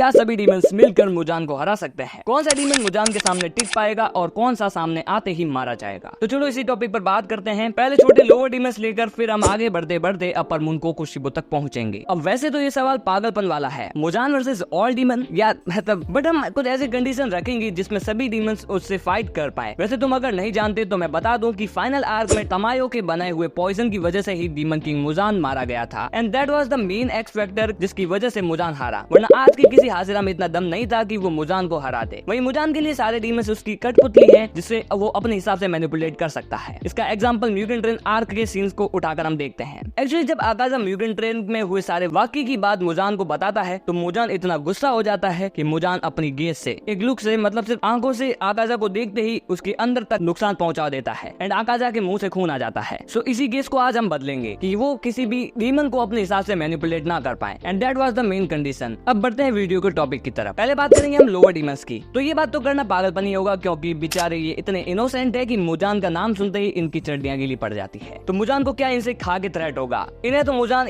क्या सभी डीमंस मिलकर मुजान को हरा सकते हैं? कौन सा डीमन मुजान के सामने टिक पाएगा और कौन सा सामने आते ही मारा जाएगा? तो चलो इसी टॉपिक पर बात करते हैं। पहले छोटे लोअर डीमंस लेकर फिर हम आगे बढ़ते बढ़ते अपर मून कोकोशिबो तक पहुंचेंगे। अब वैसे तो ये सवाल पागलपन वाला है, मुजान वर्सेस ऑल डीमन या मतलब, बट हम कुछ ऐसे कंडीशन रखेंगे जिसमें सभी डीमंस उससे फाइट कर पाए। वैसे तुम अगर नहीं जानते तो मैं बता दूं कि फाइनल आर्क में तमायो के बनाए हुए पॉइजन की वजह से ही डीमन किंग मुजान मारा गया था and that was the main x factor जिसकी वजह से मुजान हारा, वरना आज के किसी हाजिरा में इतना दम नहीं था कि वो मुजान को हरा दे। वहीं मुजान के लिए सारे डीमंस उसकी कठपुतली है जिससे वो अपने हिसाब से मैनिपुलेट कर सकता है। इसका एग्जांपल म्यूटेंट ट्रेन आर्क के सीन्स को उठाकर हम देखते हैं। एक्चुअली जब आकाजा म्यूटेंट ट्रेन में हुए सारे वाकये की बात मुजान को बताता है तो मुजान इतना गुस्सा हो जाता है कि मुजान अपनी गेज से, एक लुक से, मतलब सिर्फ आंखों से आकाजा को देखते ही उसके अंदर तक नुकसान पहुंचा देता है एंड आकाजा के मुंह से खून आ जाता है। सो इसी केस को आज हम बदलेंगे कि वो किसी भी डीमन को अपने हिसाब से मैनिपुलेट ना कर पाए and that was the main condition. अब बढ़ते हैं वीडियो के टॉपिक की तरफ। पहले बात करेंगे हम लोअर डीमंस की। तो ये बात तो करना पागलपन ही होगा क्योंकि बेचारे ये इतने इनोसेंट है कि मुजान का नाम सुनते ही इनकी चड्डियां गीली पड़ जाती है। तो मुजान को क्या इनसे खा के थ्रेट होगा? इन्हें तो मुजान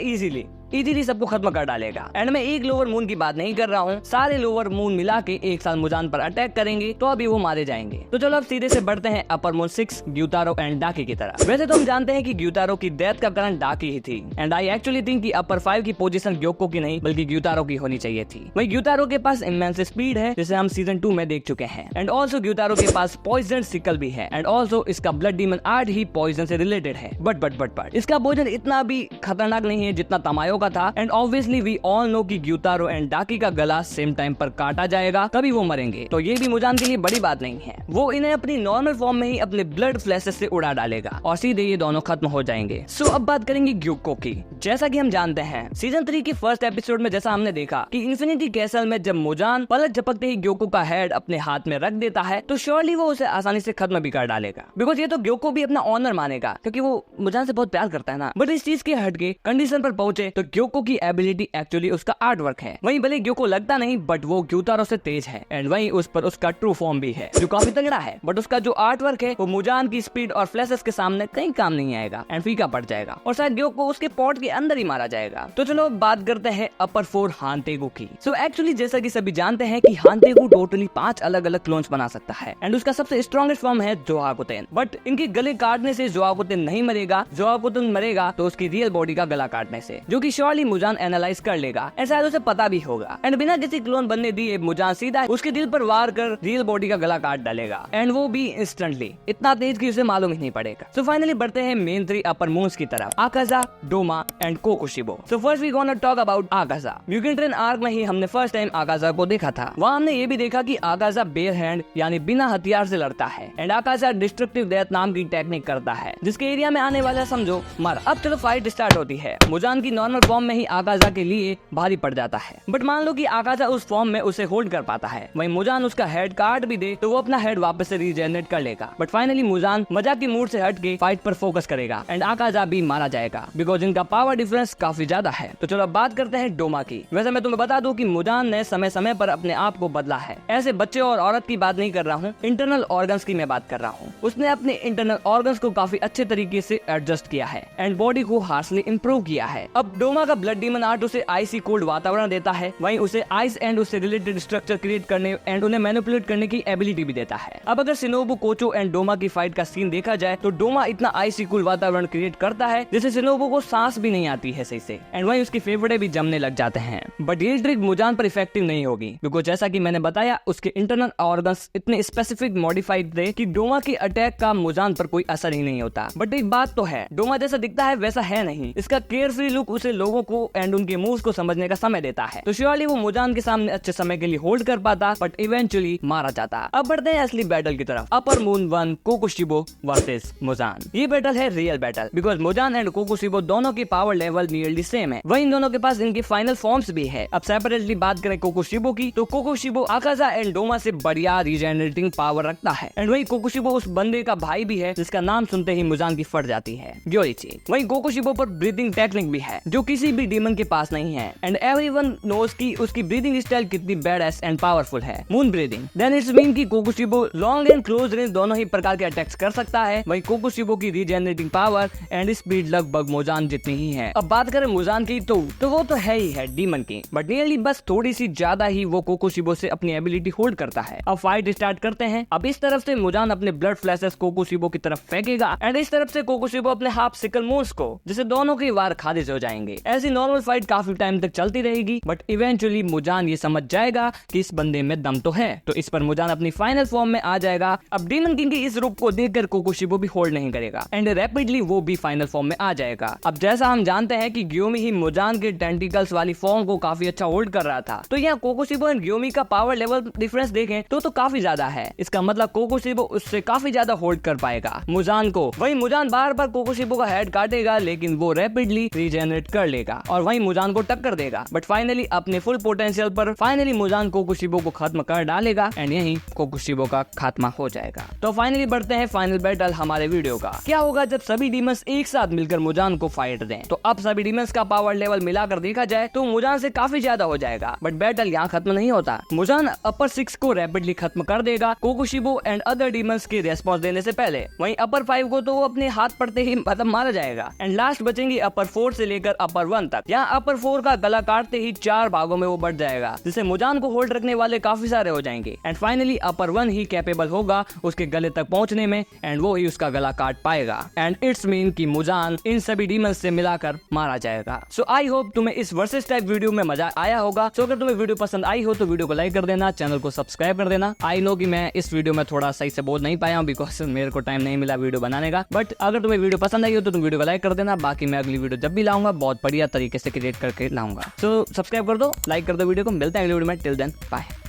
इजीली सबको खत्म कर डालेगा। एंड मैं एक लोअर मून की बात नहीं कर रहा हूँ, सारे लोअर मून मिला के एक साथ मुजान पर अटैक करेंगे तो अभी वो मारे जाएंगे। तो चलो अब सीधे से बढ़ते हैं अपर मून 6 ग्यूटारो एंड डाकी की तरफ। वैसे तो हम जानते हैं कि ग्यूटारो की डेथ का कारण डाकी ही थी एंड आई एक्चुअली थिंक कि अपर 5 की पोजीशन ग्योको की नहीं बल्कि ग्यूटारो की होनी चाहिए थी। वही ग्यूटारो के पास इमेंस स्पीड है जिसे हम सीजन 2 में देख चुके हैं एंड ऑल्सो ग्यूटारो के पास पॉइजन सिकल भी है एंड ऑल्सो इसका ब्लड डीमन आर्ट ही पॉइजन से रिलेटेड है। बट इसका भोजन इतना भी खतरनाक नहीं है जितना तमायो का था and obviously we all know कि ग्यूटारो एंड डाकी का गला सेम टाइम पर काटा जाएगा तभी वो मरेंगे। तो ये भी मुजान के लिए बड़ी बात नहीं है, वो इन्हें अपनी नॉर्मल फॉर्म में ही अपने ब्लड फ्लैशेस से उड़ा डालेगा और सीधे ये दोनों खत्म हो जाएंगे। सो अब बात करेंगे ग्यूको की। जैसा कि हम जानते हैं सीजन 3 के फर्स्ट एपिसोड में जैसा हमने देखा कि इन्फिनिटी कैसल में जब मुजान पलक झपकते ही ग्योको का हेड अपने हाथ में रख देता है तो श्योरली वो उसे आसानी से खत्म भी कर डालेगा, बिकॉज ये तो ग्योको भी अपना ऑनर मानेगा क्योंकि वो मुजान से बहुत प्यार करता है ना। बट इस चीज के हटके कंडीशन पर पहुंचे तो ग्योको की एबिलिटी एक्चुअली उसका आर्ट वर्क है। वहीं भले ग्योको लगता नहीं बट वो ग्यूटारो से तेज है एंड वहीं उस पर उसका ट्रू फॉर्म भी है जो काफी तगड़ा है, बट उसका जो आर्ट वर्क है वो मुजान की स्पीड और फ्लैशेस के सामने कहीं काम नहीं आएगा एंड फीका पड़ जाएगा और शायद ग्योको उसके पॉट के अंदर ही मारा जाएगा। तो चलो बात करते हैं अपर 4 हानतेगु की। सो एक्चुअली जैसा कि सभी जानते हैं कि हानतेगु टोटली 5 अलग अलग क्लोन्स बना सकता है एंड उसका सबसे स्ट्रॉन्गेस्ट फॉर्म है जोआकुतेन। बट इनके गले काटने से जोआकुतेन नहीं मरेगा, जोआकुतेन मरेगा तो उसकी रियल बॉडी का गला काटने से, जो कि श्योरली मुजान एनालाइज कर लेगा एंड शायद उसे पता भी होगा एंड बिना किसी क्लोन बनने दिए मुजान सीधा उसके दिल पर वार कर रियल बॉडी का गला काट डालेगा एंड वो भी इंस्टेंटली, इतना तेज कि उसे मालूम ही नहीं पड़ेगा। सो फाइनली बढ़ते हैं मेन 3 अपर मून्स की तरफ, Akaza, Doma and Kokushibo. So first we gonna talk about Akaza. म्यूटेंट ट्रेन आर्क में ही हमने फर्स्ट टाइम आकाजा को देखा था। वहाँ हमने ये भी देखा कि आकाजा बेयर हैंड यानी बिना हथियार से लड़ता है एंड आकाजा डिस्ट्रक्टिव डेथ नाम की टेक्निक करता है जिसके एरिया में आने वाला समझो मर। अब चलो फाइट स्टार्ट होती है। मुजान की नॉर्मल फॉर्म में ही आकाजा के लिए भारी पड़ जाता है, बट मान लो कि आकाजा उस फॉर्म में उसे होल्ड कर पाता है। वहीं मुजान उसका हेड काट भी दे तो वो अपना हेड वापस से रीजनरेट कर लेगा। बट फाइनली मुजान मजाक की मूड से हट के फाइट पर फोकस करेगा एंड आकाजा भी मारा जाएगा बिकॉज इनका पावर डिफरेंस काफी ज्यादा है। तो चलो अब बात करते हैं डोमा की। वैसे मैं तुम्हें बता दूं कि मुजान ने समय समय पर अपने आप को बदला है। ऐसे बच्चे और औरत की बात नहीं कर रहा हूँ, इंटरनल ऑर्गन्स की मैं बात कर रहा हूँ। उसने अपने इंटरनल ऑर्गन्स को काफी अच्छे तरीके से एडजस्ट किया है एंड बॉडी को हार्शली इंप्रूव किया है। अब डोमा का ब्लड डीमन आर्ट उसे आइसी कोल्ड वातावरण देता है, वहीं उसे आइस एंड उससे रिलेटेड स्ट्रक्चर क्रिएट करने एंड उन्हें मैनिपुलेट करने की एबिलिटी भी देता है। अब अगर शिनोबु कोचो एंड डोमा की फाइट का सीन देखा जाए तो डोमा इतना आइसी कूल वातावरण क्रिएट करता है जिससे शिनोबु को सांस भी नहीं आती है सही से एंड वहीं उसके फेफड़े भी जमने लग जाते हैं। बट ये ट्रिक मुजान पर इफेक्टिव नहीं होगी बिकॉज जैसा कि मैंने बताया उसके इंटरनल ऑर्गन्स इतने स्पेसिफिक मॉडिफाइड थे कि डोमा के अटैक का मुजान पर कोई असर ही नहीं होता। बट एक बात तो है, डोमा जैसा दिखता है वैसा है नहीं। इसका केयरफ्री लुक उसे लोगों को एंड उनके मूव्स को समझने का समय देता है। तो श्योरली वो मुजान के सामने अच्छे समय के लिए होल्ड कर पाता बट इवेंचुअली मारा जाता। अब बढ़ते हैं असली बैटल की तरफ, upper moon 1 Kokushibo versus Muzan. ये बैटल है real battle because Muzan and Kokushibo दोनों की पावर लेवल नियरली सेम है। वहीं इन दोनों के पास इनके फाइनल फॉर्म्स भी है। अब सेपरेटली बात करें कोकोशिबो की तो कोकोशिबो आकाजा एंड डोमा से बढ़िया रीजेनरेटिंग पावर रखता है एंड वही कोकोशिबो उस बंदे का भाई भी है जिसका नाम सुनते ही मुजान की फट जाती है, ग्योरिची। वहीं कोकोशिबो पर ब्रीथिंग टेक्निक भी है जो किसी भी डीमन के पास नहीं है एंड एवरीवन नोस कि उसकी ब्रीदिंग स्टाइल कितनी बैडएस एंड पावरफुल है, moon breathing. Then it's mean कि Kokushibo long and close range दोनों ही प्रकार के अटैक्स कर सकता है। वही कोकोशिबो की रीजेनरेटिंग पावर एंड स्पीड लगभग मुजान जितनी ही है। अब बात करें मुजान की तो वो तो है ही है डीमन की, बट नियरली बस थोड़ी सी ज्यादा ही वो कोकोशिबो से अपनी एबिलिटी होल्ड करता है। अब फाइट स्टार्ट करते हैं। अब इस तरफ से मुजान अपने ब्लड फ्लैशेस कोकोशिबो की तरफ फेंकेगा एंड इस तरफ से कोकोशिबो अपने हाफ सिकल मूव्स को, जिससे दोनों के वार खारिज हो जाएंगे। ऐसी नॉर्मल फाइट काफी टाइम तक चलती रहेगी, बट इवेंचुअली मुजान ये समझ जाएगा कि इस बंदे में दम तो है, तो इस पर मुजान अपनी फाइनल फॉर्म में आ जाएगा। अब डीमन किंग की इस रूप को देखकर कोकोशिबो भी होल्ड नहीं करेगा एंड रैपिडली वो भी फाइनल फॉर्म में आ जाएगा। अब जैसा हम जानते हैं कि ग्योमी ही मुजान के टेंटिकल्स वाली फॉर्म को काफी अच्छा होल्ड कर रहा था, तो यहाँ कोकोशिबो एंड ग्योमी का पावर लेवल डिफरेंस देखें तो काफी ज्यादा है। इसका मतलब कोकोशिबो उससे काफी ज्यादा होल्ड कर पाएगा मुजान को। वही मुजान बार बार कोकोशिबो का हेड काटेगा, लेकिन वो रैपिडली रीजेनरेट कर लेगा और वही मुजान को टक्कर देगा, बट फाइनली अपने फुल पोटेंशियल पर फाइनली मुजान कोकोशिबो को खत्म कर डालेगा एंड यही कोकोशिबो का खात्मा हो जाएगा। तो फाइनली बढ़ते हैं फाइनल बैटल हमारे वीडियो का। क्या होगा जब सभी डीमंस एक साथ मिलकर मुजान को फाइट दें? तो अब सभी डीमंस का पावर लेवल मिलाकर देखा जाए तो मुजान से काफी ज्यादा हो जाएगा, बट बैटल यहाँ खत्म नहीं होता। मुजान अपर 6 को रैपिडली खत्म कर देगा कोकोशिबो एंड अदर डीमंस के रेस्पॉन्स देने से पहले। वहीं अपर 5 को तो वो अपने हाथ पड़ते ही मतलब मारा जाएगा एंड लास्ट बचेंगे अपर 4 से लेकर अपर 1 तक। यहाँ अपर 4 का गला काटते ही 4 भागों में वो बढ़ जाएगा, जिससे मुजान को होल्ड रखने वाले काफी सारे हो जाएंगे and finally upper 1 he capable होगा उसके गले तक पहुंचने में एंड वो ही उसका गला काट पाएगा एंड इट्स मीन कि मुजान इन सभी डीमंस से मिलाकर मारा जाएगा। सो आई होप तुम्हें इस वर्सेस टाइप वीडियो में मजा आया होगा। सो अगर तुम्हें वीडियो पसंद आई हो तो वीडियो को लाइक कर देना, चैनल को सब्सक्राइब कर देना। आई नो कि मैं इस वीडियो में थोड़ा सही से बोल नहीं पाया हूँ बिकॉज मेरे को टाइम नहीं मिला वीडियो बनाने का, बट अगर तुम्हें वीडियो पसंद आई हो तो तुम वीडियो को लाइक कर देना। बाकी मैं अगली वीडियो जब भी लाऊंगा बहुत बढ़िया तरीके से क्रिएट करके लाऊंगा। सो सब्सक्राइब कर दो, लाइक कर दो वीडियो को। मिलते हैं अगली वीडियो में, टिल देन बाय।